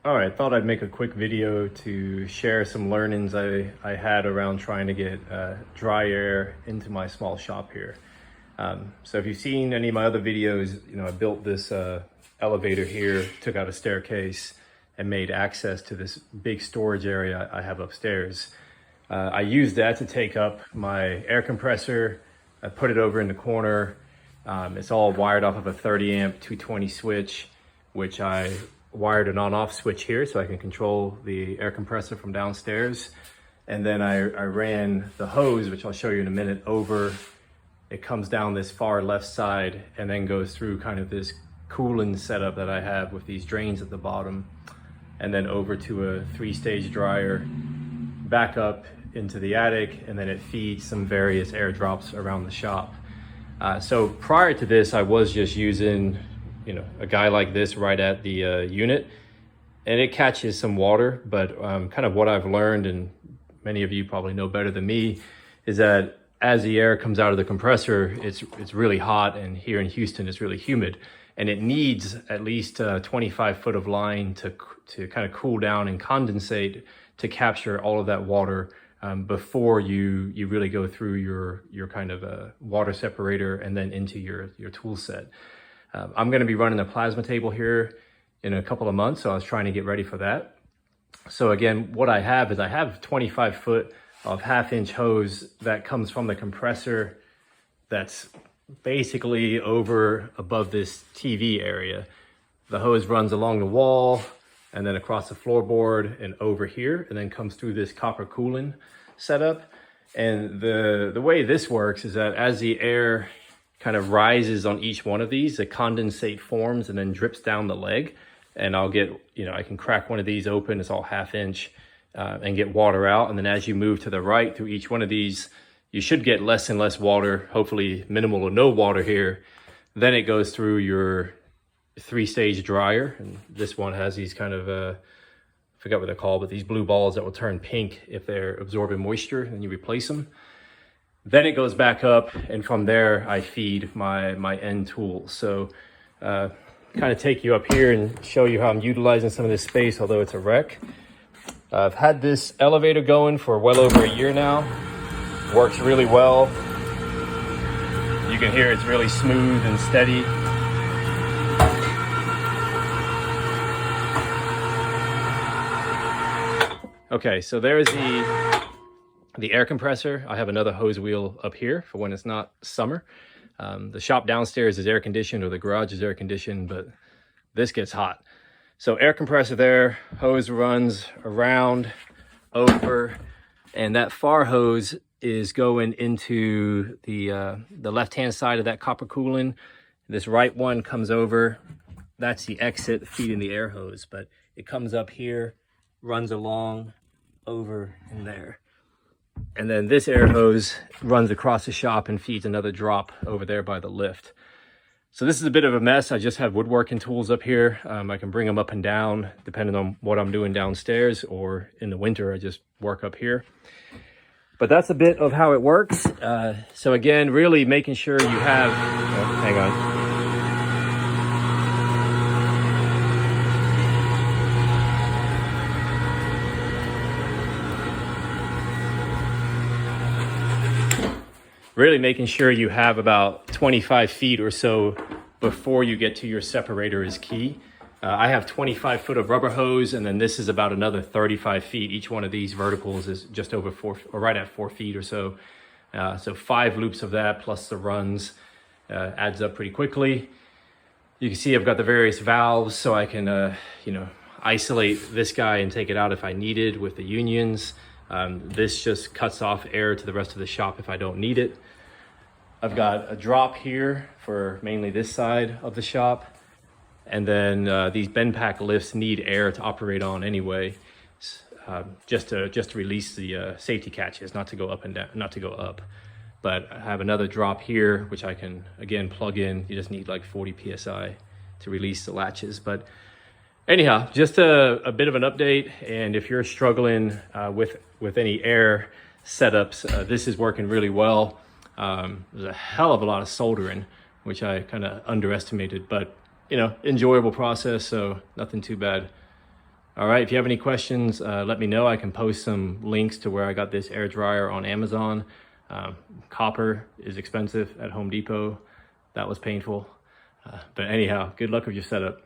All right, thought I'd make a quick video to share some learnings I had around trying to get dry air into my small shop here. So if you've seen any of my other videos, I built this elevator here, took out a staircase and made access to this big storage area I have upstairs. I used that to take up my air compressor. I put it over in the corner. It's all wired off of a 30 amp 220 switch, which I wired an on-off switch here so I can control the air compressor from downstairs. And then I ran the hose, which I'll show you in a minute, over. It comes down this far left side and then goes through kind of this cooling setup that I have with these drains at the bottom, and then over to a 3-stage dryer, back up into the attic, and then it feeds some various air drops around the shop. So prior to this, I was just using a guy like this right at the unit, and it catches some water, but kind of what I've learned, and many of you probably know better than me, is that as the air comes out of the compressor, it's really hot, and here in Houston it's really humid, and it needs at least 25 foot of line to kind of cool down and condensate to capture all of that water before you really go through your kind of water separator and then into your tool set. I'm going to be running a plasma table here in a couple of months, so I was trying to get ready for that. So again, what I have is I have 25 foot of 1/2 inch hose that comes from the compressor that's basically over above this TV area. The hose runs along the wall and then across the floorboard and over here, and then comes through this copper cooling setup. And the way this works is that as the air kind of rises on each one of these, the condensate forms and then drips down the leg. And I'll get, I can crack one of these open, it's all 1/2 inch, and get water out. And then as you move to the right through each one of these, you should get less and less water, hopefully minimal or no water here. Then it goes through your 3-stage dryer. And this one has these kind of, I forgot what they're called, but these blue balls that will turn pink if they're absorbing moisture, and you replace them. Then it goes back up, and from there I feed my end tool. So kind of take you up here and show you how I'm utilizing some of this space, although it's a wreck. I've had this elevator going for well over a year now. Works really well. You can hear it's really smooth and steady. Okay, so there's the air compressor. I have another hose wheel up here for when it's not summer. The shop downstairs is air conditioned, or the garage is air conditioned, but this gets hot. So air compressor there, hose runs around, over, and that far hose is going into the left-hand side of that copper cooling. This right one comes over. That's the exit feeding the air hose, but it comes up here, runs along, over, and there. And then this air hose runs across the shop and feeds another drop over there by the lift. So this is a bit of a mess. I just have woodworking tools up here. I can bring them up and down depending on what I'm doing downstairs, or in the winter I just work up here. But that's a bit of how it works. So again, really making sure you have, hang on. Really making sure you have about 25 feet or so before you get to your separator is key. I have 25 foot of rubber hose, and then this is about another 35 feet. Each one of these verticals is just over 4, or right at 4 feet or so. So 5 loops of that plus the runs adds up pretty quickly. You can see I've got the various valves, so I can isolate this guy and take it out if I needed with the unions. This just cuts off air to the rest of the shop if I don't need it. I've got a drop here for mainly this side of the shop. And then these bend pack lifts need air to operate on anyway, just to release the safety catches, not to go up and down, not to go up. But I have another drop here, which I can, again, plug in. You just need like 40 PSI to release the latches. But anyhow, just a bit of an update. And if you're struggling with any air setups, this is working really well. There's a hell of a lot of soldering, which I kind of underestimated, but enjoyable process, so nothing too bad. All right, if you have any questions, let me know. I can post some links to where I got this air dryer on Amazon. Copper is expensive at Home Depot. That was painful. But anyhow, good luck with your setup.